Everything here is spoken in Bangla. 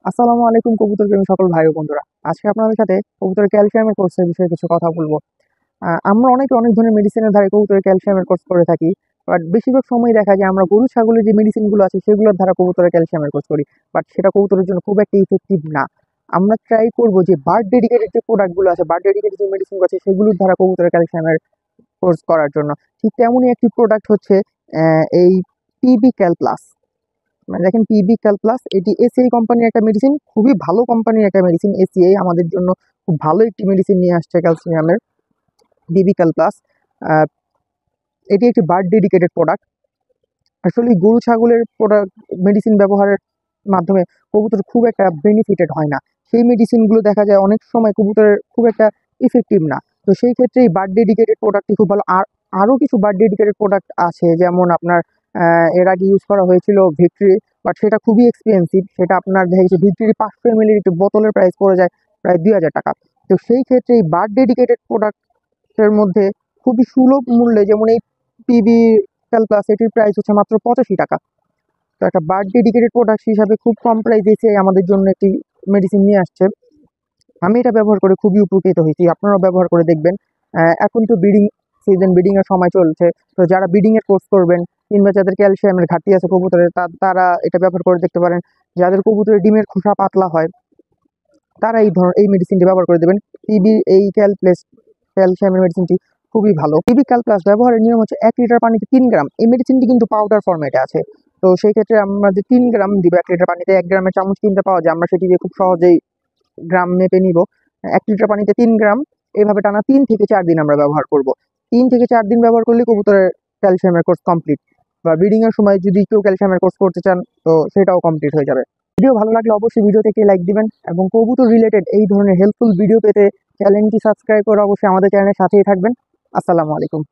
আসসালামু আলাইকুম কবুতর প্রেমী সকল ভাই ও বন্ধুরা। আজকে আপনাদের সাথে কবুতরের ক্যালসিয়ামের কোর্সের বিষয়ে কিছু কথা বলবো। আমরা অনেকে অনেক ধরনের মেডিসিনের ধারে কবুতরের ক্যালসিয়ামের কোর্স করে থাকি। বাট বেশিরভাগ সময় দেখা যায় আমরা গরু ছাগলের যে মেডিসিনগুলো আছে সেগুলোর দ্বারা কবুতরের ক্যালসিয়ামের কোর্স করি। বাট সেটা কবুতরের জন্য খুব একটা ইফেক্টিভ না। আমরা ট্রাই করবো যে বার্ড ডেডিকেটেড যে প্রোডাক্টগুলো আছে, বার্ড ডেডিকেটেড যে মেডিসিনগুলো আছে সেগুলোর দ্বারা কবুতরের ক্যালসিয়ামের কোর্স করার জন্য। ঠিক তেমনই একটি প্রোডাক্ট হচ্ছে এই পিবি ক্যাল প্লাস। মানে দেখেন পিবি ক্যাল প্লাস, এটি এসিআই কোম্পানির একটা মেডিসিন, খুবই ভালো কোম্পানির একটা মেডিসিন। এসিআই আমাদের জন্য খুব ভালো একটি মেডিসিন নিয়ে আসছে ক্যালসিয়ামের, পিবি ক্যাল প্লাস। এটি একটি বার্ড ডেডিকেটেড প্রোডাক্ট। আসলে গরু ছাগলের প্রোডাক্ট মেডিসিন ব্যবহারের মাধ্যমে কবুতর খুব একটা বেনিফিটেড হয় না। সেই মেডিসিনগুলো দেখা যায় অনেক সময় কবুতরের খুব একটা ইফেক্টিভ না। তো সেই ক্ষেত্রে এই বার্ড ডেডিকেটেড প্রোডাক্টটি খুব ভালো। আর আরও কিছু বার্ড ডেডিকেটেড প্রোডাক্ট আছে, যেমন আপনার এর আগে ইউজ করা হয়েছিল ভিক্টরি, বাট সেটা খুবই এক্সপেন্সিভ। সেটা আপনার দেখা গেছে ভিক্টরি 500 ml একটি বোতলের প্রাইস পড়ে যায় প্রায় 2000 টাকা। তো সেই ক্ষেত্রে এই বার্ড ডেডিকেটেড প্রোডাক্টের মধ্যে খুবই সুলভ মূল্যে, যেমন এই পিবি ক্যাল প্লাস, এটির প্রাইস হচ্ছে মাত্র 85 টাকা। তো একটা বার্ড ডেডিকেটেড প্রোডাক্ট হিসাবে খুব কম প্রাইসে এসে আমাদের জন্য একটি মেডিসিন নিয়ে আসছে। আমি এটা ব্যবহার করে খুবই উপকৃত হয়েছি, আপনারাও ব্যবহার করে দেখবেন। এখন তো ব্রিডিং সিজন, ব্রিডিং এর সময় চলছে। তো যারা ব্রিডিং এর কোর্স করবেন কিংবা যাদের ক্যালসিয়ামের ঘাটতি আছে কবুতরের, তারা এটা ব্যবহার করে দেখতে পারেন। যাদের কবুতরের ডিমের খোসা পাতলা হয় তারা এই মেডিসিনটি ব্যবহার করে দেবেন। পিবি এই ক্যালসিয়ামের মেডিসিনটি খুবই ভালো। পিবি ক্যাল প্লাস ব্যবহারের নিয়ম হচ্ছে 1 লিটার পানিতে 3 গ্রাম। এই মেডিসিনটি কিন্তু পাউডার ফরম্যাটে আছে। তো সেই ক্ষেত্রে আমরা যে 3 গ্রাম দিব 1 লিটার পানিতে, 1 গ্রামের চামচ কিনতে পাওয়া যায়, আমরা সেটি দিয়ে খুব সহজেই গ্রাম মেপে নিব। 1 লিটার পানিতে 3 গ্রাম, এভাবে টানা 3 থেকে 4 দিন আমরা ব্যবহার করব। 3 থেকে 4 দিন ব্যবহার করলে কবুতরের ক্যালসিয়ামের কোর্স কমপ্লিট। বা ব্রিডিং এর সময় যদি কেউ ক্যালসিয়ামের কোর্স করতে চান তো সেটাও কমপ্লিট হয়ে যাবে। ভিডিও ভালো লাগলে অবশ্যই ভিডিও থেকে লাইক দিবেন, এবং কবুতর রিলেটেড এই ধরনের হেল্পফুল ভিডিও পেতে চ্যানেলটি সাবস্ক্রাইব করে অবশ্যই আমাদের চ্যানেলের সাথেই থাকবেন। আসসালামু আলাইকুম।